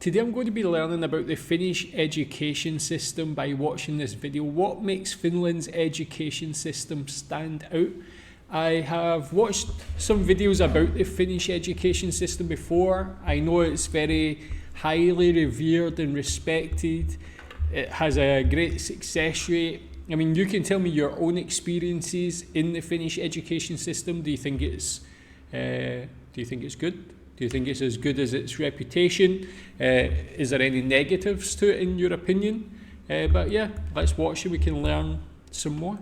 Today I'm going to be learning about the Finnish education system by watching this video. What makes Finland's education system stand out? I have watched some videos about the Finnish education system before. I know it's very highly revered and respected. It has a great success rate. I mean, you can tell me your own experiences in the Finnish education system. Do you think it's good? Do you think it's as good as its reputation? Is there any negatives to it in your opinion? But yeah, let's watch it. We can learn some more.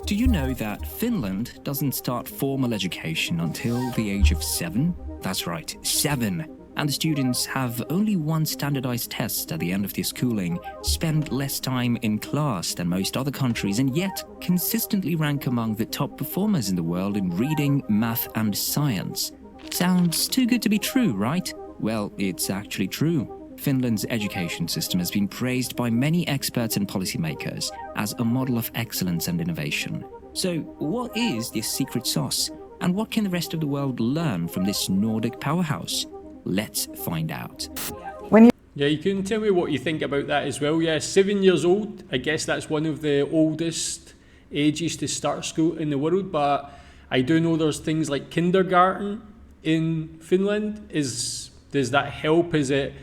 Do you know that Finland doesn't start formal education until the age of 7? That's right, 7. And the students have only one standardized test at the end of their schooling, spend less time in class than most other countries, and yet consistently rank among the top performers in the world in reading, math, and science. Sounds too good to be true, right? Well, it's actually true. Finland's education system has been praised by many experts and policymakers as a model of excellence and innovation. So, what is this secret sauce? And what can the rest of the world learn from this Nordic powerhouse? Let's find out. Yeah, you can tell me what you think about that as well. Yeah, 7 years old. I guess that's one of the oldest ages to start school in the world, but I do know there's things like kindergarten in Finland. Does that help? Is it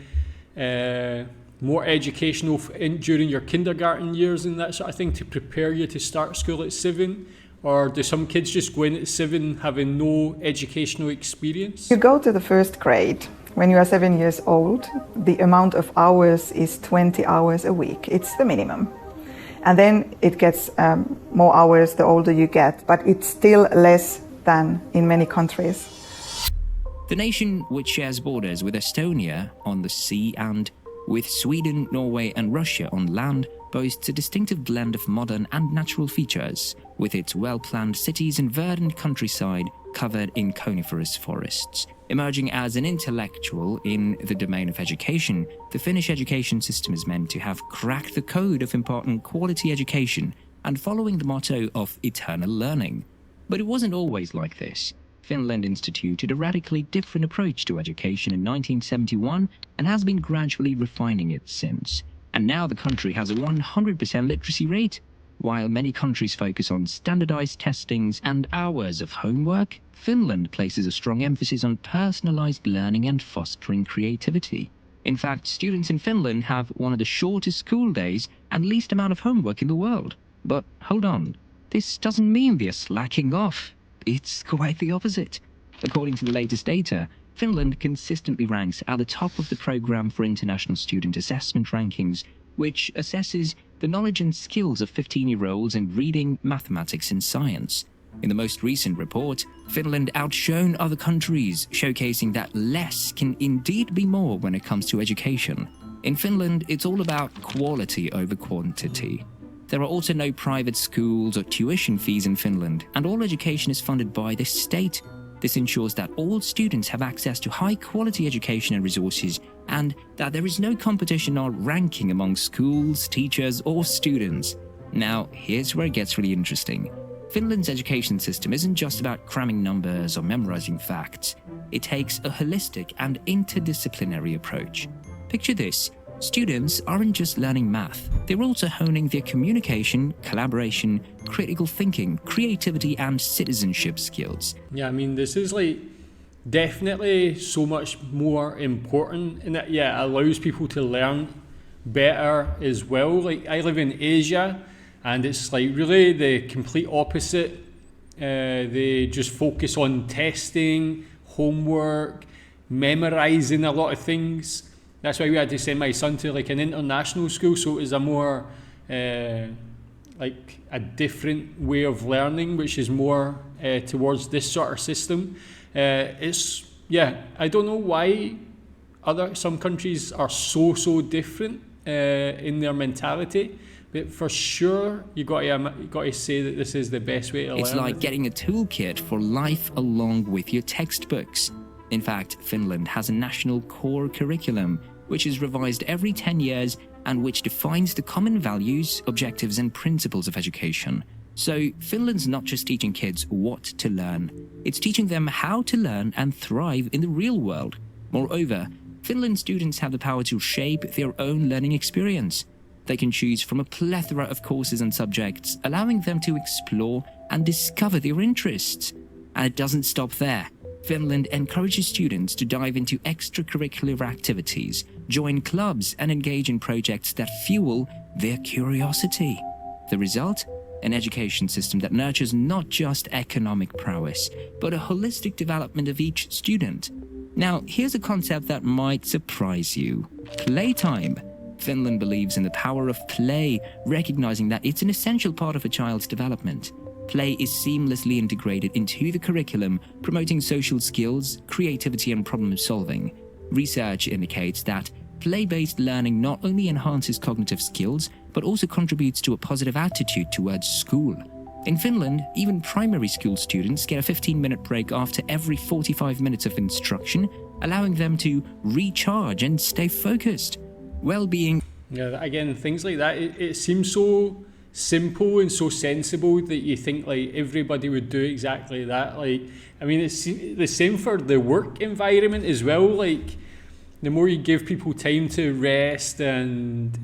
more educational during your kindergarten years and that sort of thing to prepare you to start school at 7? Or do some kids just go in at 7 having no educational experience? You go to the first grade. When you are 7 years old, the amount of hours is 20 hours a week. It's the minimum. And then it gets more hours the older you get, but it's still less than in many countries. The nation, which shares borders with Estonia on the sea and with Sweden, Norway, and Russia on land, boasts a distinctive blend of modern and natural features, with its well-planned cities and verdant countryside covered in coniferous forests. Emerging as an intellectual in the domain of education, the Finnish education system is meant to have cracked the code of important quality education and following the motto of eternal learning. But it wasn't always like this. Finland instituted a radically different approach to education in 1971 and has been gradually refining it since. And now the country has a 100% literacy rate. While many countries focus on standardized testings and hours of homework, Finland places a strong emphasis on personalized learning and fostering creativity. In fact, students in Finland have one of the shortest school days and least amount of homework in the world. But hold on, this doesn't mean they're slacking off. It's quite the opposite. According to the latest data, Finland consistently ranks at the top of the Programme for International Student Assessment rankings, which assesses the knowledge and skills of 15-year-olds in reading, mathematics, and science. In the most recent report, Finland outshone other countries, showcasing that less can indeed be more when it comes to education. In Finland, it's all about quality over quantity. There are also no private schools or tuition fees in Finland, and all education is funded by the state. This ensures that all students have access to high-quality education and resources, and that there is no competition or ranking among schools, teachers, or students. Now, here's where it gets really interesting. Finland's education system isn't just about cramming numbers or memorizing facts. It takes a holistic and interdisciplinary approach. Picture this. Students aren't just learning math, they're also honing their communication, collaboration, critical thinking, creativity, and citizenship skills. Yeah, I mean, this is definitely so much more important in that, yeah, it allows people to learn better as well. I live in Asia, and it's really the complete opposite. They just focus on testing, homework, memorizing a lot of things. That's why we had to send my son to an international school, so it was a more a different way of learning, which is more towards this sort of system. I don't know why some countries are so different in their mentality, but for sure you got to say that this is the best way to learn. It's like getting a toolkit for life along with your textbooks. In fact, Finland has a national core curriculum, which is revised every 10 years and which defines the common values, objectives, and principles of education. So, Finland's not just teaching kids what to learn, it's teaching them how to learn and thrive in the real world. Moreover, Finland students have the power to shape their own learning experience. They can choose from a plethora of courses and subjects, allowing them to explore and discover their interests. And it doesn't stop there. Finland encourages students to dive into extracurricular activities, join clubs, and engage in projects that fuel their curiosity. The result? An education system that nurtures not just economic prowess, but a holistic development of each student. Now, here's a concept that might surprise you. Playtime. Finland believes in the power of play, recognizing that it's an essential part of a child's development. Play is seamlessly integrated into the curriculum, promoting social skills, creativity, and problem solving. Research indicates that play-based learning not only enhances cognitive skills, but also contributes to a positive attitude towards school. In Finland, even primary school students get a 15-minute break after every 45 minutes of instruction, allowing them to recharge and stay focused. Well-being. Yeah, again, things like that, it seems so simple and so sensible that you think like everybody would do exactly that. Like, I mean, it's the same for the work environment as well. Like, the more you give people time to rest and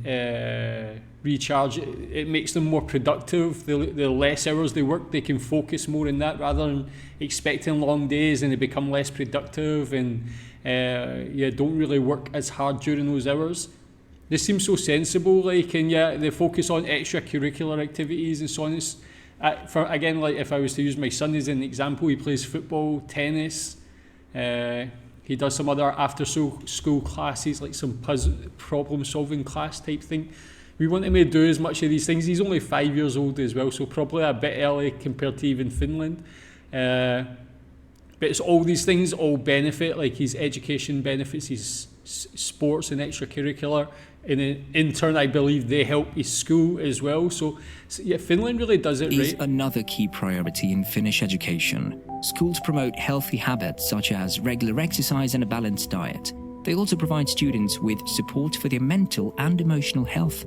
recharge, it makes them more productive. The less hours they work, they can focus more on that rather than expecting long days, and they become less productive and don't really work as hard during those hours. This seems so sensible, like, and they focus on extracurricular activities and so on. For again, like if I was to use my son as an example, he plays football, tennis. He does some other after-school classes, like some problem-solving class type thing. We want him to do as much of these things. He's only 5 years old as well, so probably a bit early compared to even Finland. But it's all these things all benefit, like his education benefits his sports and extracurricular, and in turn I believe they help his school as well. So yeah, Finland really does it is right. Another key priority in Finnish education. Schools promote healthy habits such as regular exercise and a balanced diet. They also provide students with support for their mental and emotional health.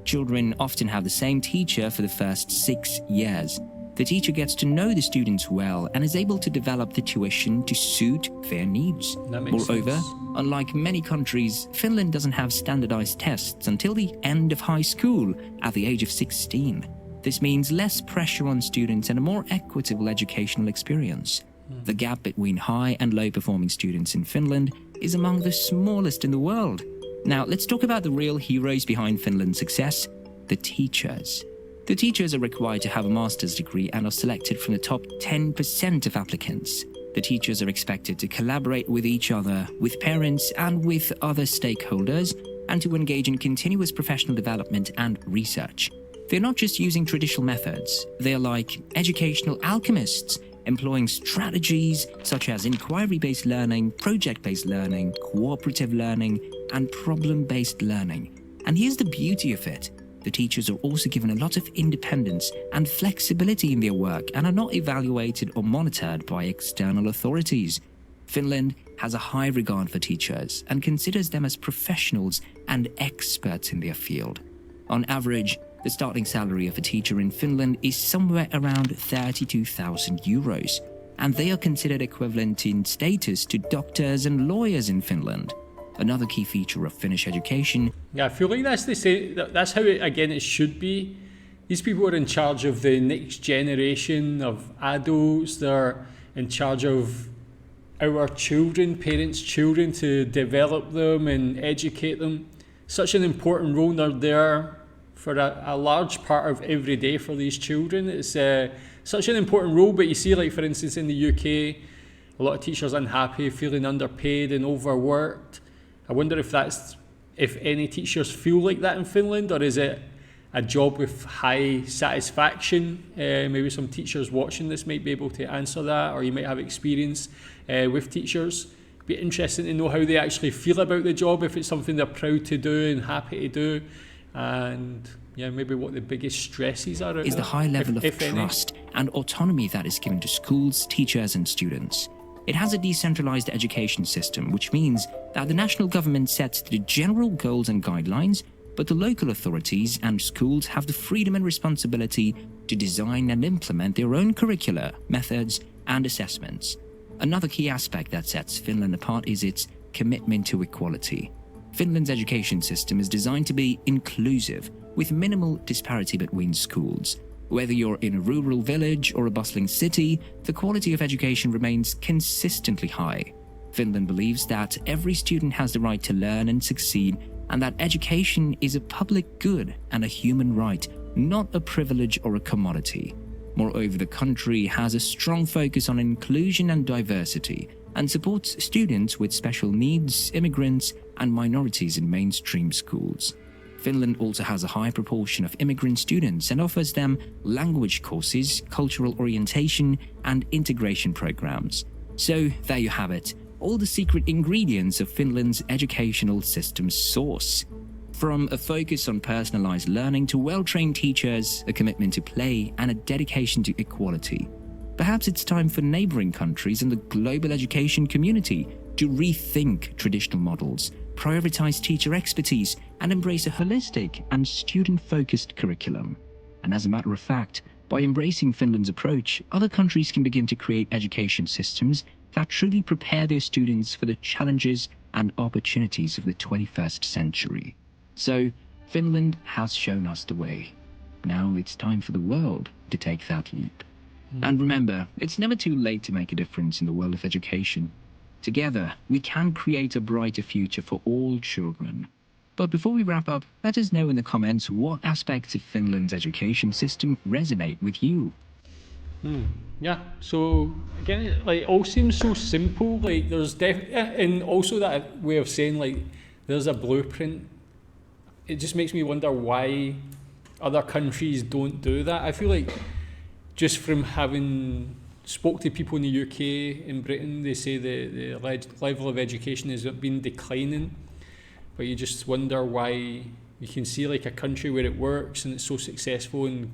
Children often have the same teacher for the first 6 years. The teacher gets to know the students well and is able to develop the tuition to suit their needs. Moreover, sense. Unlike many countries, Finland doesn't have standardized tests until the end of high school at the age of 16. This means less pressure on students and a more equitable educational experience. The gap between high and low performing students in Finland is among the smallest in the world. Now, let's talk about the real heroes behind Finland's success, the teachers. The teachers are required to have a master's degree and are selected from the top 10% of applicants. The teachers are expected to collaborate with each other, with parents, and with other stakeholders, and to engage in continuous professional development and research. They're not just using traditional methods, they're like educational alchemists, employing strategies such as inquiry-based learning, project-based learning, cooperative learning, and problem-based learning. And here's the beauty of it. The teachers are also given a lot of independence and flexibility in their work and are not evaluated or monitored by external authorities. Finland has a high regard for teachers and considers them as professionals and experts in their field. On average, the starting salary of a teacher in Finland is somewhere around 32,000 euros, and they are considered equivalent in status to doctors and lawyers in Finland. Another key feature of Finnish education. Yeah, I feel like that's the same. That's how it should be. These people are in charge of the next generation of adults. They're in charge of our children, parents' children, to develop them and educate them. Such an important role. They're there for a large part of every day for these children. It's such an important role. But you see, like for instance, in the UK, a lot of teachers unhappy, feeling underpaid and overworked. I wonder if any teachers feel like that in Finland, or is it a job with high satisfaction? Maybe some teachers watching this might be able to answer that, or you might have experience with teachers. Be interesting to know how they actually feel about the job, if it's something they're proud to do and happy to do, and maybe what the biggest stresses are. Is the high level of trust and autonomy that is given to schools, teachers, and students. It has a decentralized education system, which means that the national government sets the general goals and guidelines, but the local authorities and schools have the freedom and responsibility to design and implement their own curricula, methods, and assessments. Another key aspect that sets Finland apart is its commitment to equality. Finland's education system is designed to be inclusive, with minimal disparity between schools. Whether you're in a rural village or a bustling city, the quality of education remains consistently high. Finland believes that every student has the right to learn and succeed, and that education is a public good and a human right, not a privilege or a commodity. Moreover, the country has a strong focus on inclusion and diversity, and supports students with special needs, immigrants, and minorities in mainstream schools. Finland also has a high proportion of immigrant students and offers them language courses, cultural orientation, and integration programs. So, there you have it, all the secret ingredients of Finland's educational system's source. From a focus on personalized learning to well-trained teachers, a commitment to play, and a dedication to equality. Perhaps it's time for neighboring countries and the global education community to rethink traditional models, prioritize teacher expertise, and embrace a holistic and student-focused curriculum. And as a matter of fact, by embracing Finland's approach, other countries can begin to create education systems that truly prepare their students for the challenges and opportunities of the 21st century. So, Finland has shown us the way. Now it's time for the world to take that leap. And remember, it's never too late to make a difference in the world of education. Together, we can create a brighter future for all children. But before we wrap up, let us know in the comments what aspects of Finland's education system resonate with you. Yeah, so again, it all seems so simple. Like there's and also that way of saying like there's a blueprint. It just makes me wonder why other countries don't do that. I feel like just from having spoke to people in the UK, in Britain, they say the level of education has been declining, but you just wonder why. You can see like a country where it works and it's so successful and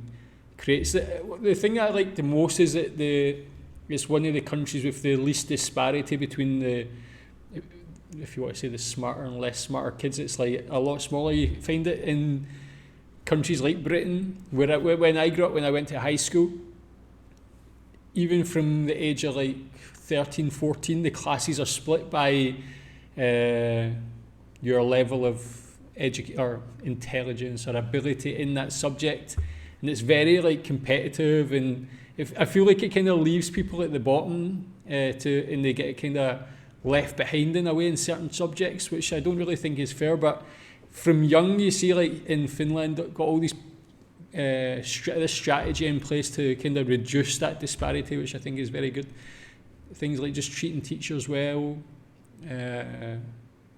creates the thing I like the most is that it's one of the countries with the least disparity between the, if you want to say, the smarter and less smarter kids. It's like a lot smaller. You find it in countries like Britain, where when I grew up, when I went to high school, even from the age of like 13, 14, the classes are split by your level of or intelligence or ability in that subject, and it's very like competitive. And I feel like it kind of leaves people at the bottom and they get kind of left behind in a way in certain subjects, which I don't really think is fair. But from young, you see like in Finland, got all these this strategy in place to kind of reduce that disparity, which I think is very good. Things like just treating teachers well,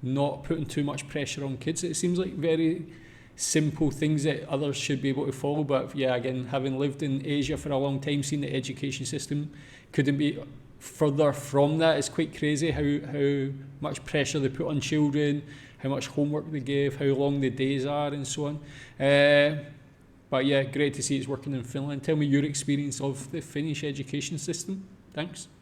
not putting too much pressure on kids. It seems like very simple things that others should be able to follow. But yeah, again, having lived in Asia for a long time, seeing the education system couldn't be further from that. It's quite crazy how much pressure they put on children, how much homework they give, how long the days are, and so on. But yeah, great to see it's working in Finland. Tell me your experience of the Finnish education system. Thanks.